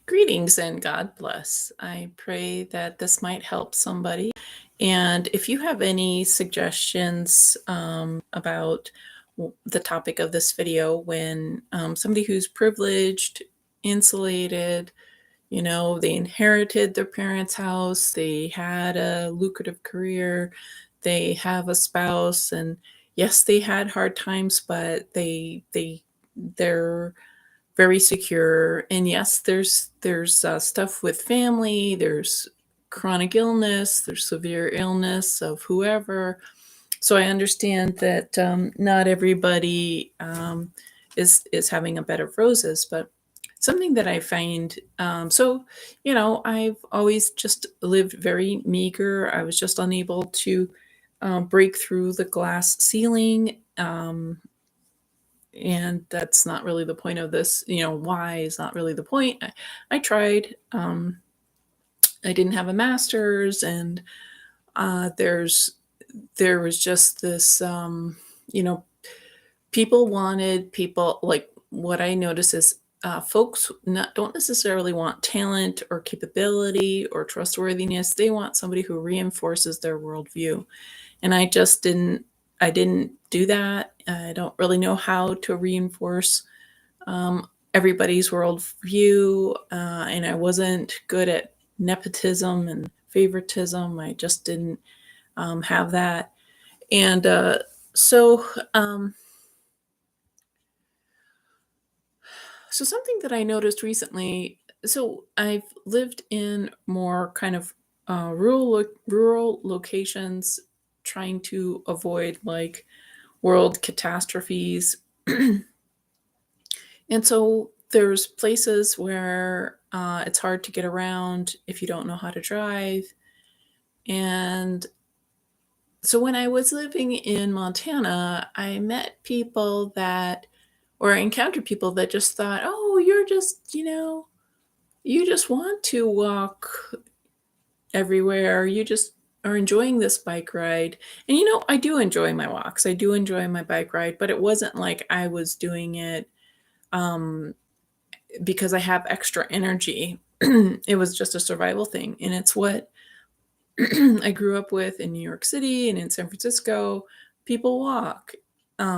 Greetings and God bless. I pray that this might help somebody. And if you have any suggestions about the topic of this video, when somebody who's privileged, insulated, they inherited their parents' house, they had a lucrative career, they have a spouse, and yes, they had hard times, but they're very secure. And yes, there's stuff with family, there's chronic illness, there's severe illness of whoever. So I understand that not everybody is having a bed of roses, but something that I find I've always just lived very meager. I was just unable to break through the glass ceiling. And that's not really the point of this. Why is not really the point. I tried. I didn't have a master's, and there was just this. People like what I notice is folks don't necessarily want talent or capability or trustworthiness. They want somebody who reinforces their worldview, and I didn't do that. I don't really know how to reinforce everybody's worldview, and I wasn't good at nepotism and favoritism. I just didn't have that. And so um, so something that I noticed recently. So I've lived in more kind of rural locations, trying to avoid like world catastrophes. And so there's places where it's hard to get around if you don't know how to drive. And so when I was living in Montana, I met people or I encountered people that just thought, oh, you just want to walk everywhere. You just are enjoying this bike ride. And I do enjoy my walks. I do enjoy my bike ride, but it wasn't like I was doing it because I have extra energy. It was just a survival thing. And it's what I grew up with in New York City and in San Francisco. People walk,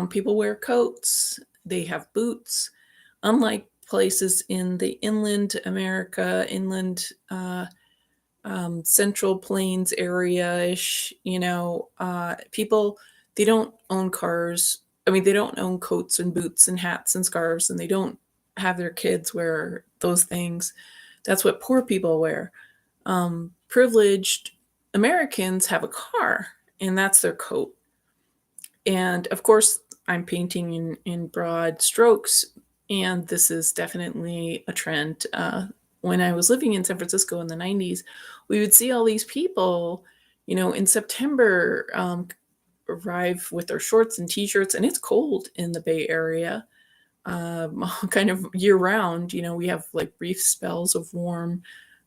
people wear coats, they have boots. Unlike places in the inland America, Central Plains area-ish, people, they don't own cars. I mean, they don't own coats and boots and hats and scarves, and they don't have their kids wear those things. That's what poor people wear. Privileged Americans have a car, and that's their coat. And of course, I'm painting in broad strokes, and this is definitely a trend. When I was living in San Francisco in the 90s, we would see all these people, in September, arrive with their shorts and t-shirts, and it's cold in the Bay Area, kind of year round. We have like brief spells of warm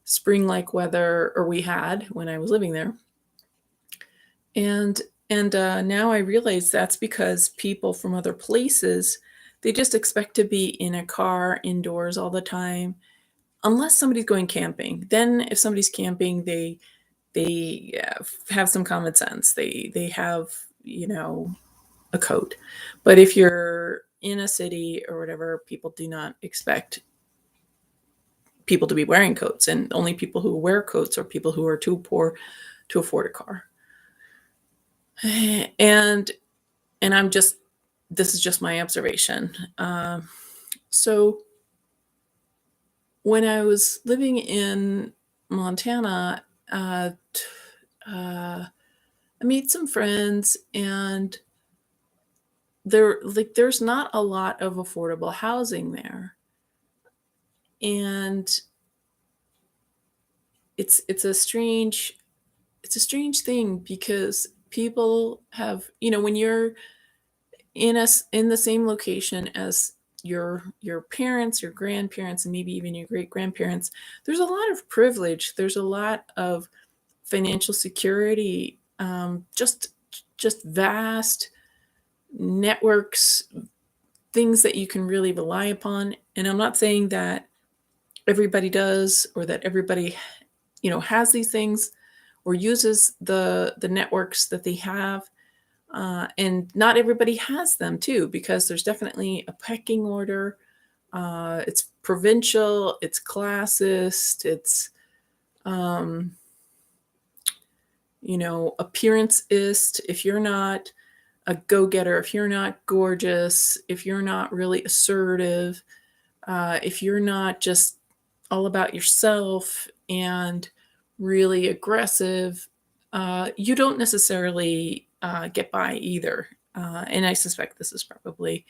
spring-like weather, or we had when I was living there. And now I realize that's because people from other places, they just expect to be in a car indoors all the time, unless somebody's going camping. Then if somebody's camping, they have some common sense. They have a coat. But if you're in a city or whatever, people do not expect people to be wearing coats, and only people who wear coats are people who are too poor to afford a car. And this is just my observation. So when I was living in Montana, I made some friends, and there's not a lot of affordable housing there, and it's a strange thing, because people have, when you're in the same location as your parents, your grandparents, and maybe even your great grandparents, there's a lot of privilege, there's a lot of financial security, just vast networks, things that you can really rely upon. And I'm not saying that everybody does, or that everybody, has these things or uses the networks that they have. And not everybody has them too, because there's definitely a pecking order. It's provincial, it's classist, it's um, appearanceist. If you're not a go-getter, if you're not gorgeous, if you're not really assertive, if you're not just all about yourself and really aggressive, you don't necessarily get by either. And I suspect this is probably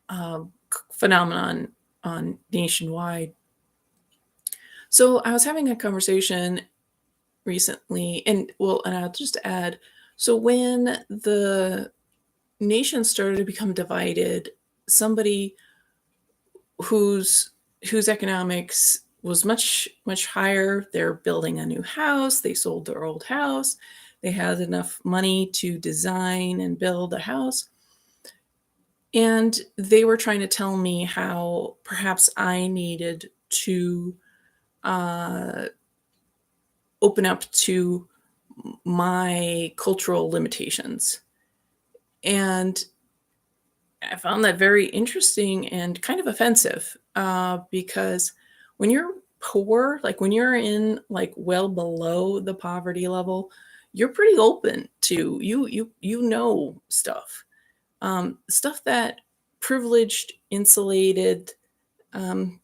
a phenomenon on nationwide. So I was having a conversation recently, and I'll just add, so when the nation started to become divided, somebody whose economics was much higher, they're building a new house, they sold their old house, they had enough money to design and build a house, and they were trying to tell me how perhaps I needed to uh, open up to my cultural limitations. And I found that very interesting and kind of offensive, because when you're poor, like when you're in like well below the poverty level, you're pretty open to stuff, stuff that privileged, insulated, um,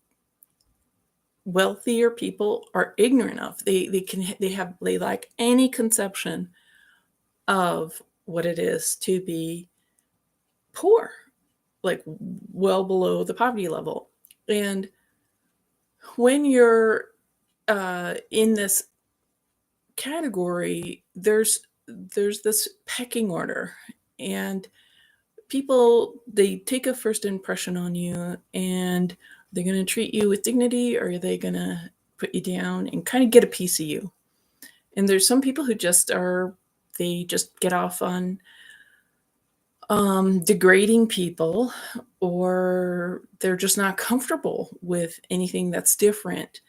wealthier people are ignorant of. They lack any conception of what it is to be poor, like well below the poverty level. And when you're in this category, there's this pecking order, and people, they take a first impression on you, and they're going to treat you with dignity, or are they going to put you down and kind of get a piece of you. And there's some people who they just get off on degrading people, or they're just not comfortable with anything that's different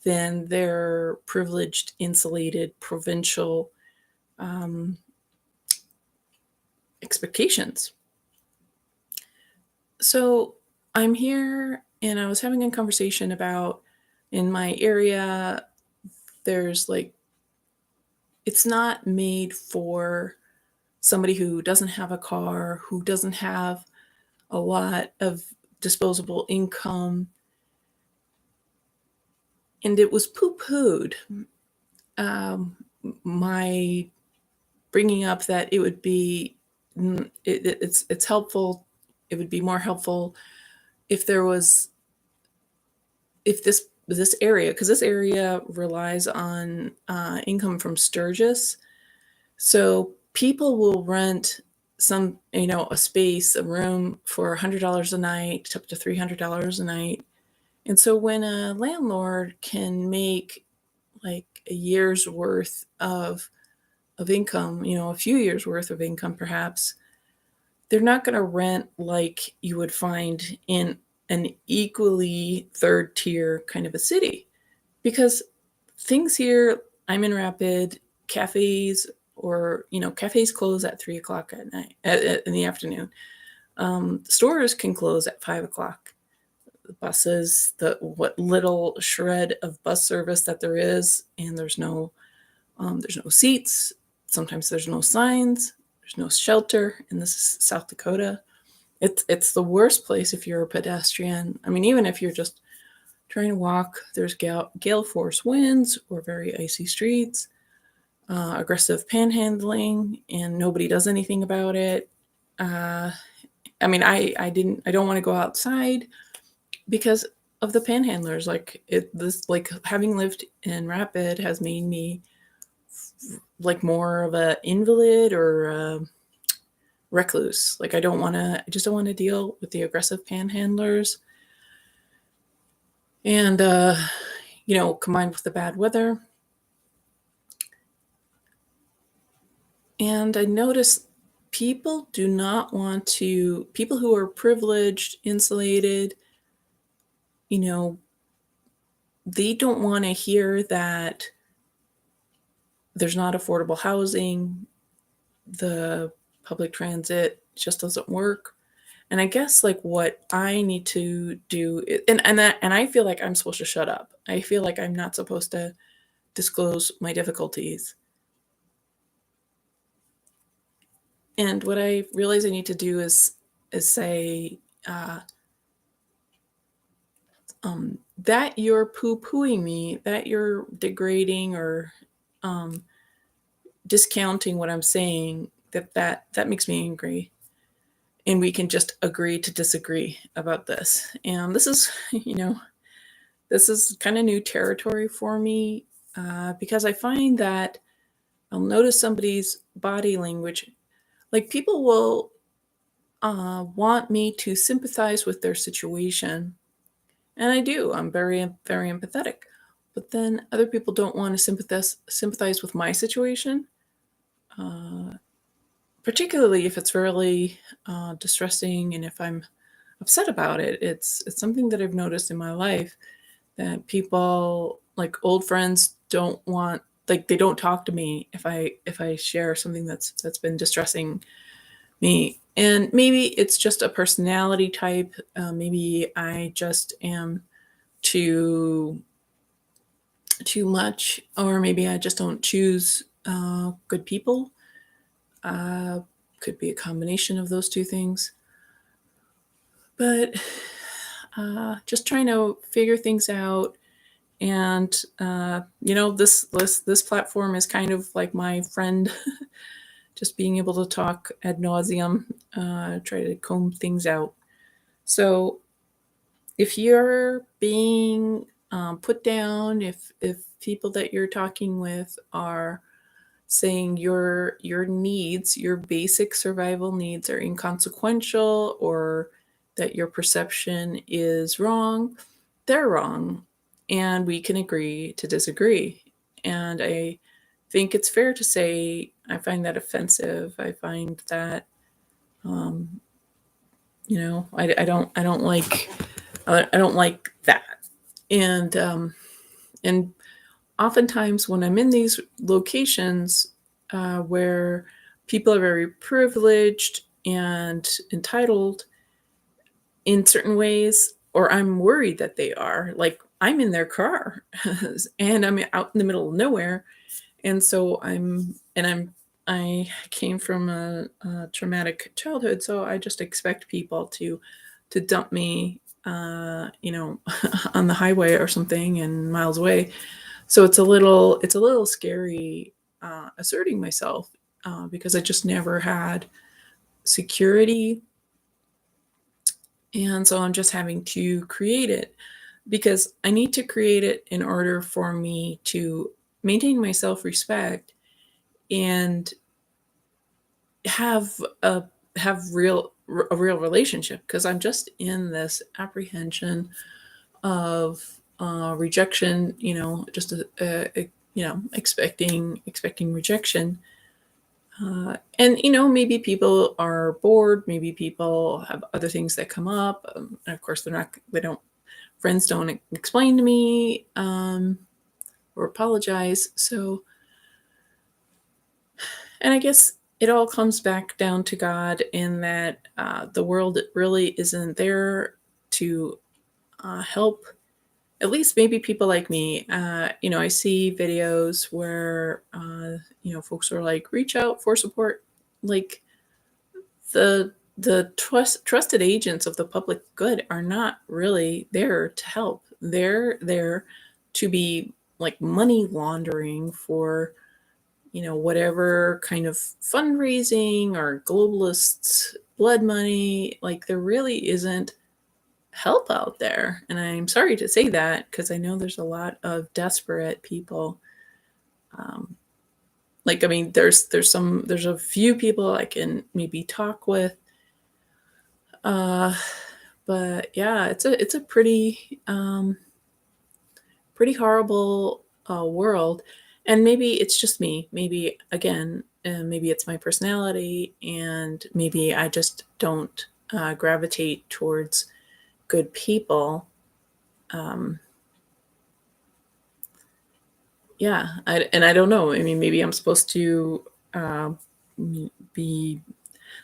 than their privileged, insulated, provincial um, expectations. So I'm here, and I was having a conversation about, in my area, there's like, it's not made for somebody who doesn't have a car, who doesn't have a lot of disposable income. And it was poo-pooed, um, my bringing up that it would be, it's helpful, it would be more helpful if there was, if this area, because this area relies on income from Sturgis. So people will rent a space, a room for $100 a night, up to $300 a night. And so when a landlord can make like a year's worth of income, a few years worth of income perhaps, they're not going to rent like you would find in an equally third tier kind of a city. Because things here, I'm in Rapid, cafes, or cafes close at 3 o'clock at night, in the afternoon. Stores can close at 5 o'clock. The buses, the what little shred of bus service that there is, and there's no seats. Sometimes there's no signs. There's no shelter. And this is South Dakota. It's the worst place if you're a pedestrian. I mean, even if you're just trying to walk, there's gale force winds or very icy streets, aggressive panhandling, and nobody does anything about it. I mean, I don't want to go outside because of the panhandlers. Like having lived in Rapid has made me like more of a invalid or a recluse. Like I just don't want to deal with the aggressive panhandlers. And combined with the bad weather. And I noticed people who are privileged, insulated, they don't want to hear that there's not affordable housing, the public transit just doesn't work. And I guess like what I need to do, and I feel like I'm supposed to shut up. I feel like I'm not supposed to disclose my difficulties. And what I realize I need to do is say that you're poo-pooing me, that you're degrading or discounting what I'm saying, that makes me angry. And we can just agree to disagree about this. And this is, this is kind of new territory for me because I find that I'll notice somebody's body language. Like people will want me to sympathize with their situation. And I do. I'm very, very empathetic. But then other people don't want to sympathize with my situation, particularly if it's really distressing and if I'm upset about it. It's something that I've noticed in my life that people, like old friends, don't want, like they don't talk to me if I share something that's been distressing me. And maybe it's just a personality type. Maybe I just am too much, or maybe I just don't choose good people. Could be a combination of those two things. But just trying to figure things out. And this platform is kind of like my friend, just being able to talk ad nauseum, try to comb things out. So if you're being put down, if people that you're talking with are saying your needs, your basic survival needs are inconsequential, or that your perception is wrong, they're wrong. And we can agree to disagree. And I think it's fair to say I find that offensive. I find that I don't like that. And oftentimes when I'm in these locations where people are very privileged and entitled in certain ways, or I'm worried that they are, like I'm in their car and I'm out in the middle of nowhere. And so I came from a traumatic childhood, so I just expect people to dump me, on the highway or something and miles away. So it's a little scary asserting myself because I just never had security, and so I'm just having to create it because I need to create it in order for me to maintain my self-respect and have a a real relationship, because I'm just in this apprehension of rejection, just expecting rejection. And maybe people are bored, maybe people have other things that come up, and of course friends don't explain to me or apologize. So, and I guess it all comes back down to God, in that the world really isn't there to help at least maybe people like me. I see videos where folks are like, reach out for support. Like the trusted agents of the public good are not really there to help. They're there to be like money laundering for whatever kind of fundraising or globalists blood money. Like there really isn't help out there. And I'm sorry to say that, because I know there's a lot of desperate people. Like, I mean, there's a few people I can maybe talk with. But yeah, it's a pretty horrible world. And maybe it's just me. Maybe again, maybe it's my personality, and maybe I just don't gravitate towards good people. yeah, and I don't know. I mean, maybe I'm supposed to be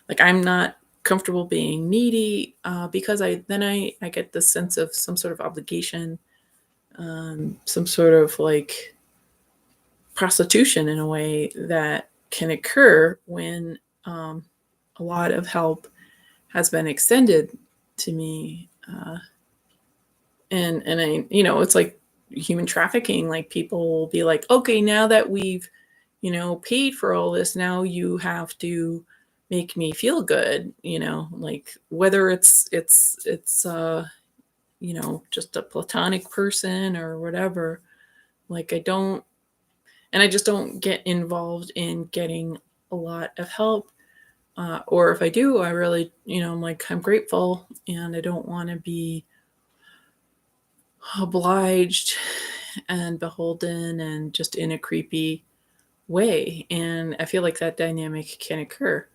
like, I'm not comfortable being needy, because I get this sense of some sort of obligation, some sort of like prostitution in a way that can occur when a lot of help has been extended to me. And I, it's like human trafficking. Like, people will be like, okay, now that we've, paid for all this, now you have to make me feel good, like whether it's just a platonic person or whatever. Like, I just don't get involved in getting a lot of help. Or if I do, I really, I'm like, I'm grateful, and I don't want to be obliged and beholden and just in a creepy way. And I feel like that dynamic can occur.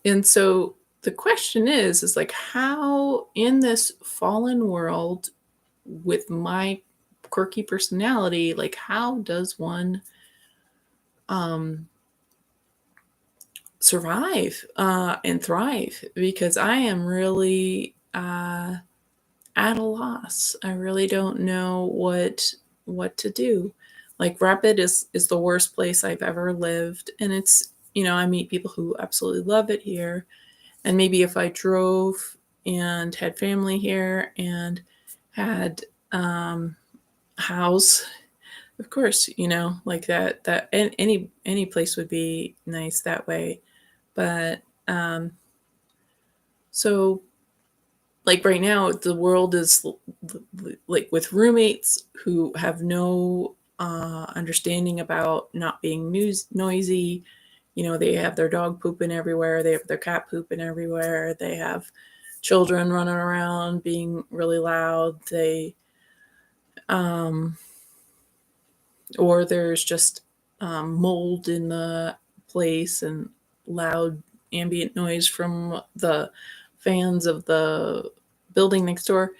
And so the question is like, how in this fallen world with my quirky personality, like, how does one um survive and thrive? Because I am really at a loss. I really don't know what to do. Like, Rapid is the worst place I've ever lived, and it's, I meet people who absolutely love it here. And maybe if I drove and had family here and had a house, of course, like that any place would be nice that way. But so, like, right now the world is like with roommates who have no understanding about not being noisy. They have their dog pooping everywhere, they have their cat pooping everywhere, they have children running around being really loud, they um or there's just mold in the place and loud ambient noise from the fans of the building next door.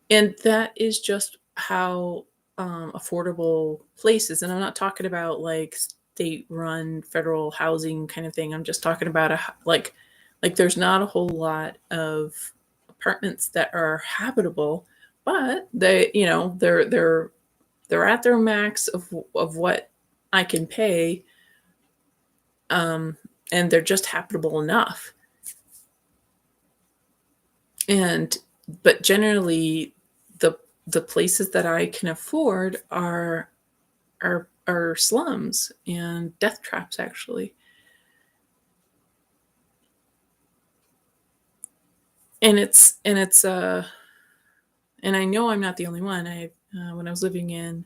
And that is just how affordable places. And I'm not talking about like state-run federal housing kind of thing. I'm just talking about like there's not a whole lot of apartments that are habitable, but they're at their max of what I can pay, um, and they're just habitable enough. And but generally, the the places that I can afford are slums and death traps, actually. And and I know I'm not the only one. I When I was living in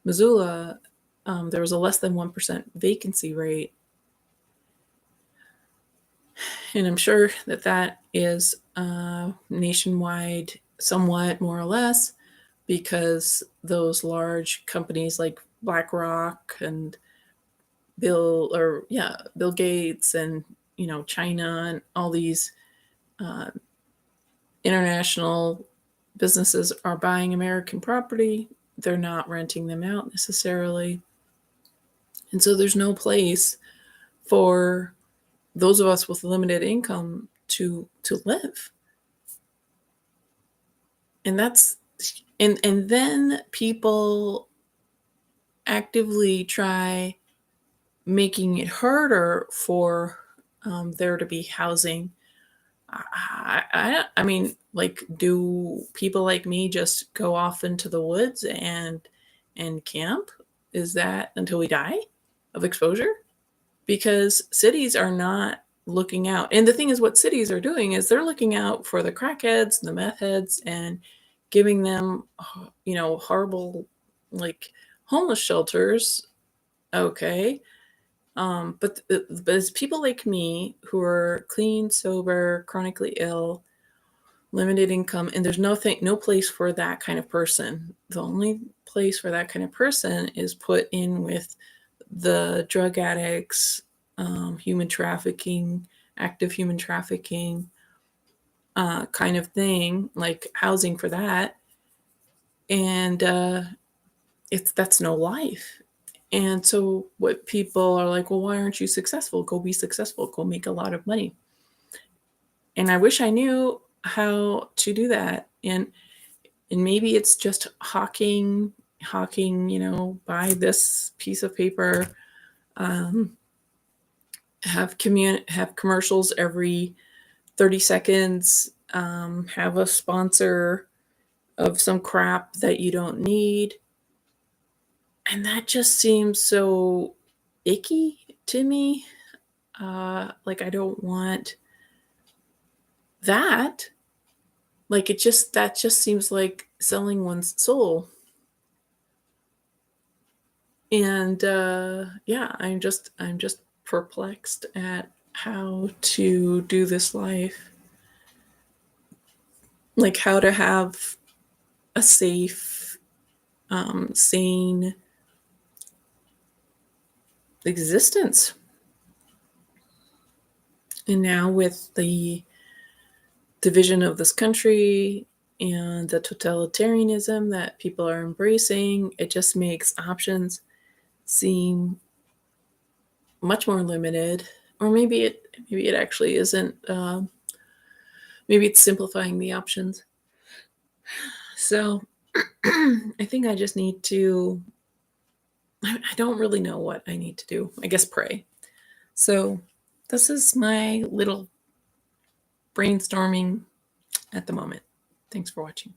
Missoula, there was a less than 1% vacancy rate, and I'm sure that is nationwide, somewhat more or less, because those large companies like BlackRock and Bill Gates and China and all these uh, international businesses are buying American property. They're not renting them out necessarily, and so there's no place for those of us with limited income to live. And that's and then people actively try making it harder for there to be housing. I mean, like, do people like me just go off into the woods and camp? Is that until we die of exposure? Because cities are not looking out. And the thing is, what cities are doing is they're looking out for the crackheads and the meth heads and giving them, horrible, like, homeless shelters. Okay. But it's people like me who are clean, sober, chronically ill, limited income, and there's no place for that kind of person. The only place for that kind of person is put in with the drug addicts, human trafficking, active human trafficking, kind of thing, like housing for that. And that's no life. And so what people are like, well, why aren't you successful? Go be successful, go make a lot of money. And I wish I knew how to do that. And maybe it's just hawking, buy this piece of paper, have commercials every 30 seconds, have a sponsor of some crap that you don't need. And that just seems so icky to me. Like, I don't want that. Like, that just seems like selling one's soul. And yeah, I'm just perplexed at how to do this life. Like, how to have a safe, sane existence. And now with the division of this country and the totalitarianism that people are embracing, it just makes options seem much more limited. Or maybe it actually isn't. Maybe it's simplifying the options. So I think I just need to. I don't really know what I need to do. I guess pray. So this is my little brainstorming at the moment. Thanks for watching.